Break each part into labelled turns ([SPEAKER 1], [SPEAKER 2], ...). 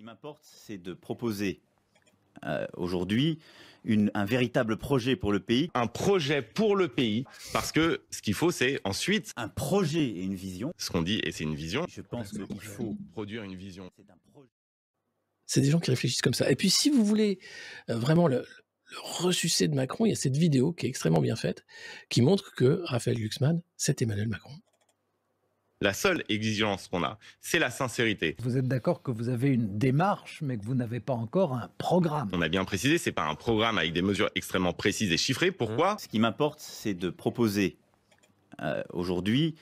[SPEAKER 1] qui m'importe, c'est de proposer aujourd'hui un véritable projet pour le pays.
[SPEAKER 2] Un projet pour le pays, parce que ce qu'il faut, c'est ensuite
[SPEAKER 1] un projet et une vision.
[SPEAKER 2] Ce qu'on dit, et c'est une vision.
[SPEAKER 1] Je pense qu'il faut
[SPEAKER 2] produire une vision.
[SPEAKER 1] C'est un projet.
[SPEAKER 3] C'est des gens qui réfléchissent comme ça. Et puis, si vous voulez vraiment le ressucé de Macron, il y a cette vidéo qui est extrêmement bien faite, qui montre que Raphaël Glucksmann, c'est Emmanuel Macron.
[SPEAKER 2] La seule exigence qu'on a, c'est la sincérité.
[SPEAKER 4] Vous êtes d'accord que vous avez une démarche, mais que vous n'avez pas encore un programme.
[SPEAKER 2] On a bien précisé, c'est pas un programme avec des mesures extrêmement précises et chiffrées. Pourquoi ?
[SPEAKER 1] Ce qui m'importe, c'est de proposer aujourd'hui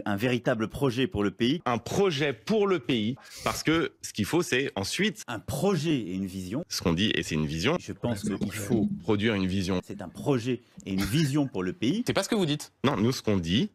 [SPEAKER 1] un véritable projet pour le pays.
[SPEAKER 2] Un projet pour le pays, parce que ce qu'il faut, c'est ensuite
[SPEAKER 1] un projet et une vision.
[SPEAKER 2] Ce qu'on dit, et c'est une vision.
[SPEAKER 1] Je pense qu'il faut
[SPEAKER 2] produire une vision.
[SPEAKER 1] C'est un projet et une vision pour le pays.
[SPEAKER 5] C'est pas ce que vous dites.
[SPEAKER 2] Non, nous, ce qu'on dit,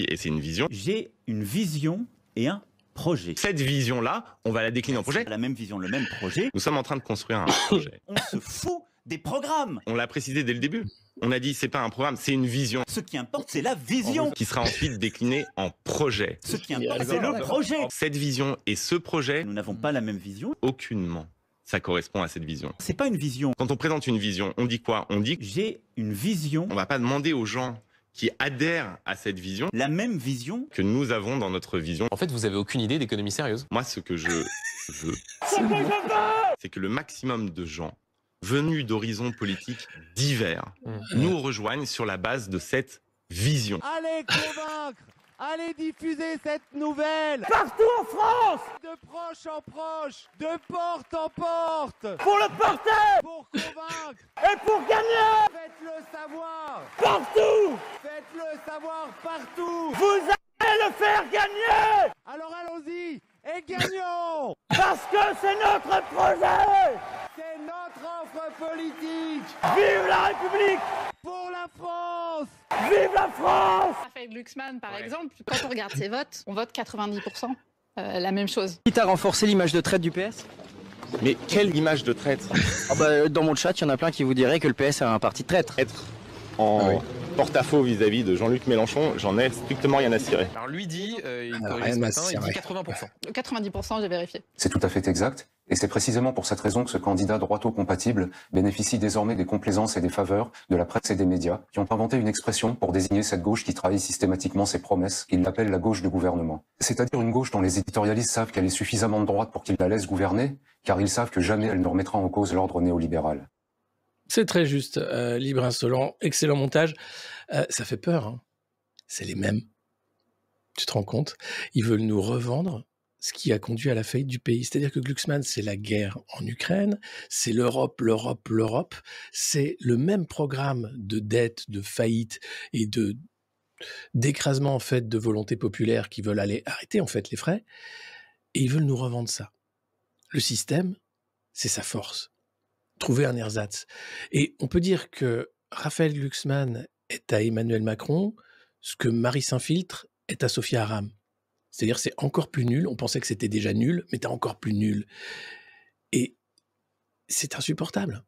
[SPEAKER 2] et c'est une vision.
[SPEAKER 1] J'ai une vision et un projet.
[SPEAKER 2] Cette vision-là, on va la décliner en projet.
[SPEAKER 1] La même vision, le même projet.
[SPEAKER 2] Nous sommes en train de construire un projet.
[SPEAKER 1] On se fout des programmes.
[SPEAKER 2] On l'a précisé dès le début. On a dit, c'est pas un programme, c'est une vision.
[SPEAKER 1] Ce qui importe, c'est la vision.
[SPEAKER 2] Qui sera ensuite déclinée en projet.
[SPEAKER 1] Ce qui importe, c'est le projet.
[SPEAKER 2] Cette vision et ce projet,
[SPEAKER 1] nous n'avons pas la même vision.
[SPEAKER 2] Aucunement. Ça correspond à cette vision.
[SPEAKER 1] C'est pas une vision.
[SPEAKER 2] Quand on présente une vision, on dit quoi ? On dit que
[SPEAKER 1] j'ai une vision.
[SPEAKER 2] On va pas demander aux gens qui adhèrent à cette vision
[SPEAKER 1] la même vision
[SPEAKER 2] que nous avons dans notre vision.
[SPEAKER 5] En fait, vous avez aucune idée d'économie sérieuse.
[SPEAKER 2] Moi, ce que je veux, c'est que le maximum de gens venus d'horizons politiques divers nous rejoignent sur la base de cette vision.
[SPEAKER 6] Allez convaincre, allez diffuser cette nouvelle
[SPEAKER 7] partout en France,
[SPEAKER 6] de proche en proche, de porte en porte,
[SPEAKER 7] pour le porter,
[SPEAKER 6] pour convaincre
[SPEAKER 7] et pour gagner.
[SPEAKER 6] Faites-le savoir
[SPEAKER 7] partout,
[SPEAKER 6] faites-le savoir partout.
[SPEAKER 7] Vous allez le faire gagner.
[SPEAKER 6] Alors allons-y et gagnons,
[SPEAKER 7] parce que c'est notre projet.
[SPEAKER 6] C'est notre offre politique.
[SPEAKER 7] Vive la République.
[SPEAKER 6] Pour la France.
[SPEAKER 7] Vive la France.
[SPEAKER 8] Raphaël Glucksmann, par exemple, quand on regarde ses votes, on vote 90%. La même chose.
[SPEAKER 9] Quitte à renforcer l'image de traite du PS.
[SPEAKER 2] Mais quelle image de traître ?
[SPEAKER 9] Dans mon chat, il y en a plein qui vous diraient que le PS est un parti de traître.
[SPEAKER 2] Être en porte-à-faux vis-à-vis de Jean-Luc Mélenchon, j'en ai strictement rien à cirer.
[SPEAKER 5] Alors lui dit, il corrige ce matin, il dit 80%.
[SPEAKER 8] 90%, j'ai vérifié.
[SPEAKER 10] C'est tout à fait exact. Et c'est précisément pour cette raison que ce candidat droito-compatible bénéficie désormais des complaisances et des faveurs de la presse et des médias, qui ont inventé une expression pour désigner cette gauche qui trahit systématiquement ses promesses. Ils l'appellent la gauche du gouvernement. C'est-à-dire une gauche dont les éditorialistes savent qu'elle est suffisamment de droite pour qu'ils la laissent gouverner, car ils savent que jamais elle ne remettra en cause l'ordre néolibéral.
[SPEAKER 3] C'est très juste, libre, insolent, excellent montage. Ça fait peur, hein. C'est les mêmes. Tu te rends compte ? Ils veulent nous revendre ce qui a conduit à la faillite du pays. C'est-à-dire que Glucksmann, c'est la guerre en Ukraine, c'est l'Europe, l'Europe, l'Europe. C'est le même programme de dette, de faillite et d'écrasement en fait de volonté populaire qui veulent aller arrêter en fait les frais. Et ils veulent nous revendre ça. Le système, c'est sa force. Trouver un ersatz. Et on peut dire que Raphaël Glucksmann est à Emmanuel Macron ce que Marie Saint-Filtre est à Sophia Aram. C'est-à-dire c'est encore plus nul. On pensait que c'était déjà nul, mais t'es encore plus nul. Et c'est insupportable.